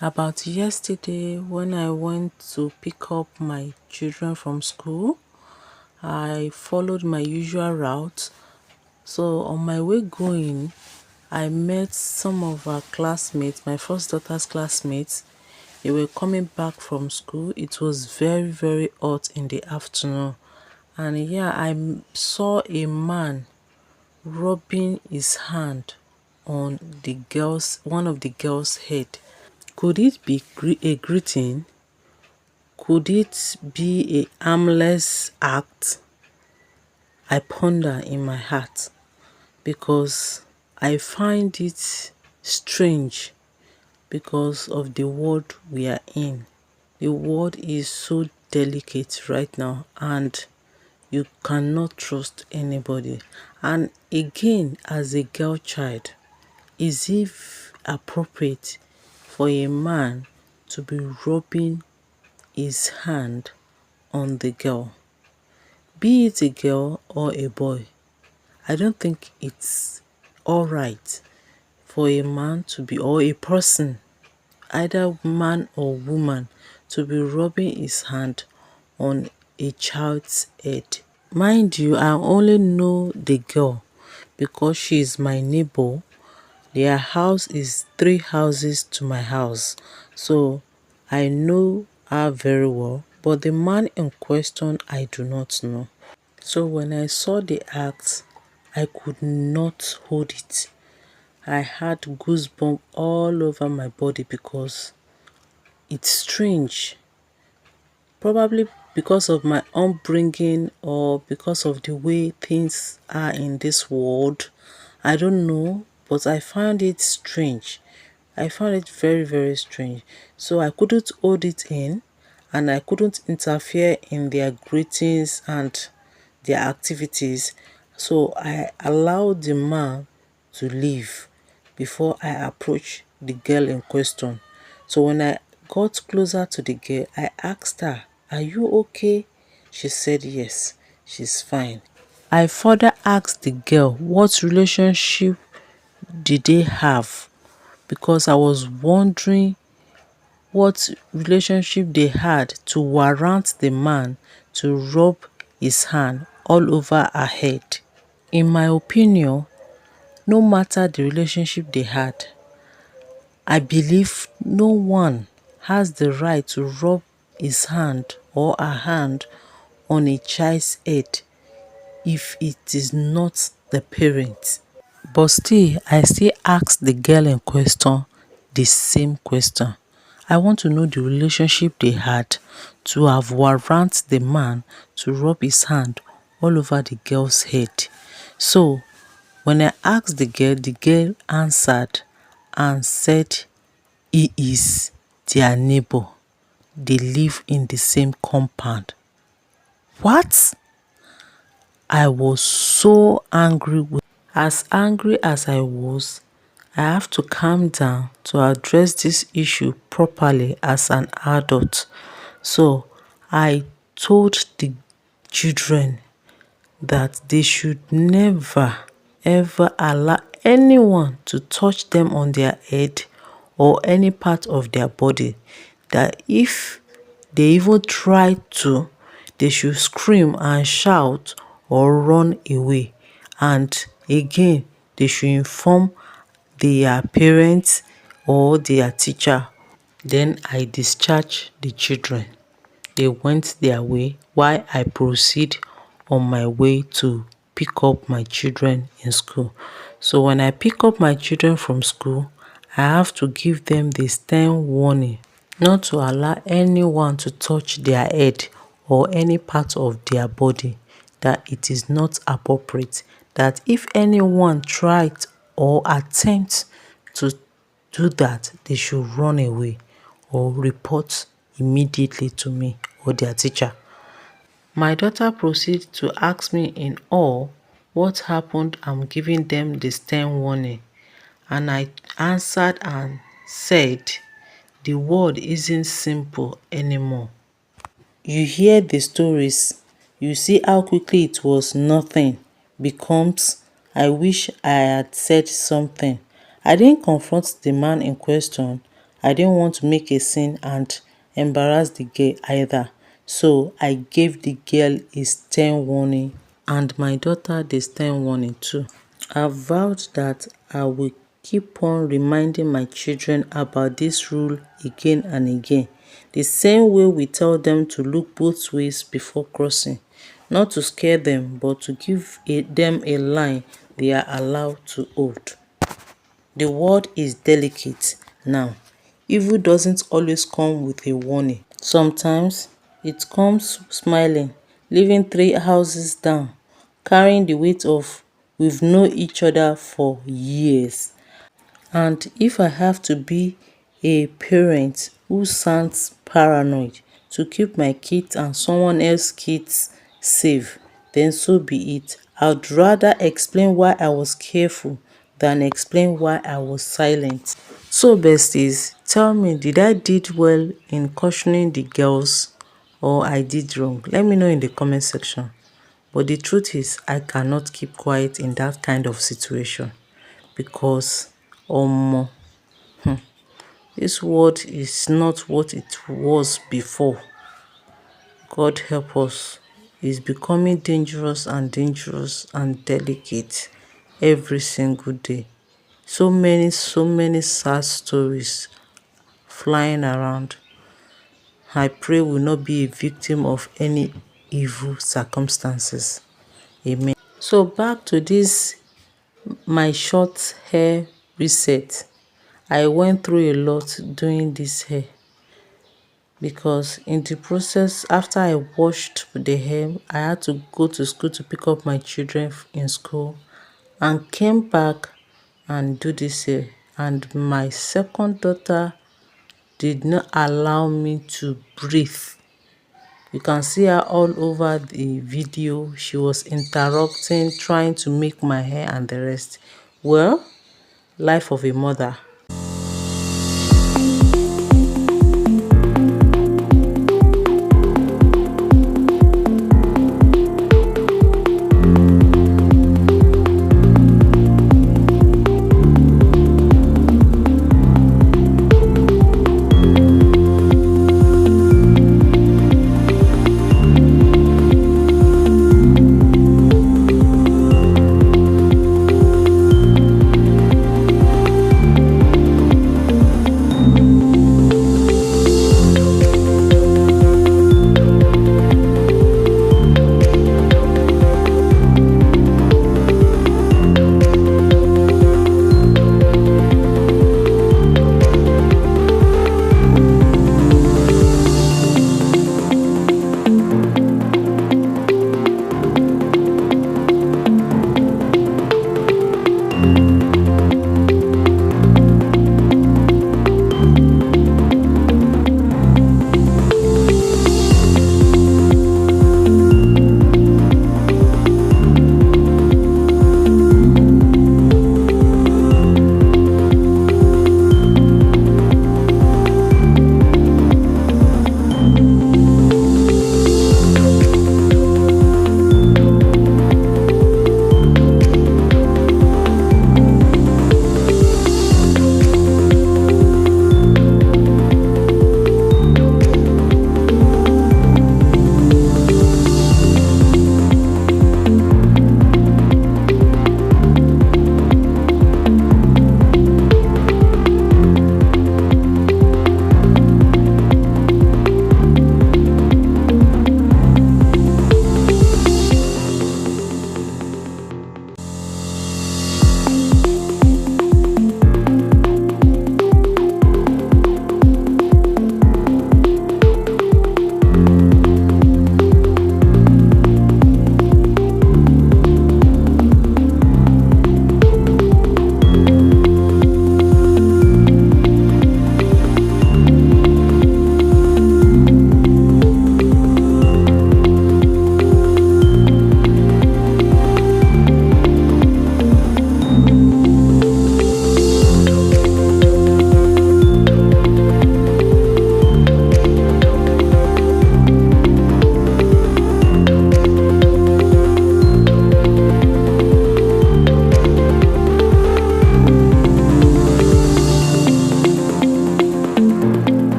About yesterday, when I went to pick up my children from school, I followed my usual route. So on my way going, I met some of our classmates, my first daughter's classmates. They were coming back from school. It was very, very hot in the afternoon. And yeah, saw a man rubbing his hand on one of the girls' head. Could it be a greeting? Could it be a harmless act? I ponder in my heart because I find it strange because of the world we are in. The world is so delicate right now and you cannot trust anybody. And again, as a girl child, is it appropriate for a man to be rubbing his hand on the girl? Be it a girl or a boy, I don't think it's alright for a man to be, or a person, either man or woman, to be rubbing his hand on a child's head. Mind you, I only know the girl because she is my neighbor. Their house is 3 houses to my house, so I know her very well, but the man in question I do not know. So when I saw the act, I could not hold it. I had goosebumps all over my body because it's strange. Probably because of my upbringing or because of the way things are in this world. I don't know, but I found it strange. I found it very, very strange. So I couldn't hold it in and I couldn't interfere in their greetings and their activities. So I allowed the man to leave before I approached the girl in question. So when I got closer to the girl, I asked her, "Are you okay?" She said yes, she's fine. I further asked the girl what relationship did they have because I was wondering what relationship they had to warrant the man to rub his hand all over her head. In my opinion, no matter the relationship they had, I believe no one has the right to rub his hand or her hand on a child's head if it is not the parent. But still, I still ask the girl in question the same question. I want to know the relationship they had to have warrant the man to rub his hand all over the girl's head. So, when I asked the girl answered and said he is their neighbor. They live in the same compound. What? I was so angry. As angry as I was, I have to calm down to address this issue properly as an adult. So I told the children that they should never ever allow anyone to touch them on their head or any part of their body. That if they even try to, they should scream and shout or run away. And again, they should inform their parents or their teacher. Then I discharged the children. They went their way while I proceed on my way to pick up my children in school. So when I pick up my children from school, I have to give them the stern warning not to allow anyone to touch their head or any part of their body, that it is not appropriate, that if anyone tried or attempts to do that, they should run away or report immediately to me or their teacher. My daughter proceeds to ask me in awe what happened. I'm giving them the stern warning, and I answered and said the world isn't simple anymore. You hear the stories, you see how quickly it was nothing becomes I wish I had said something. I didn't confront the man in question. I didn't want to make a scene and embarrass the girl either. So I gave the girl a stern warning and my daughter the stern warning too. I vowed that I will keep on reminding my children about this rule again and again, the same way we tell them to look both ways before crossing, not to scare them but to give them a line they are allowed to hold. The world is delicate now. Evil doesn't always come with a warning. Sometimes it comes smiling, living 3 houses down, carrying the weight of we've known each other for years. And if I have to be a parent who sounds paranoid to keep my kids and someone else's kids safe, then so be it. I'd rather explain why I was careful than explain why I was silent. So besties, tell me, did I did well in cautioning the girls or I did wrong? Let me know in the comment section. But the truth is, I cannot keep quiet in that kind of situation because this world is not what it was before. God help us. It's becoming dangerous and delicate every single day. So many sad stories flying around. I pray we will not be a victim of any evil circumstances. Amen. So back to this my short hair reset. I went through a lot doing this hair because in the process, after I washed the hair, I had to go to school to pick up my children in school and came back and do this hair. And my second daughter did not allow me to breathe. You can see her all over the video. She was interrupting, trying to make my hair and the rest. Well, life of a mother.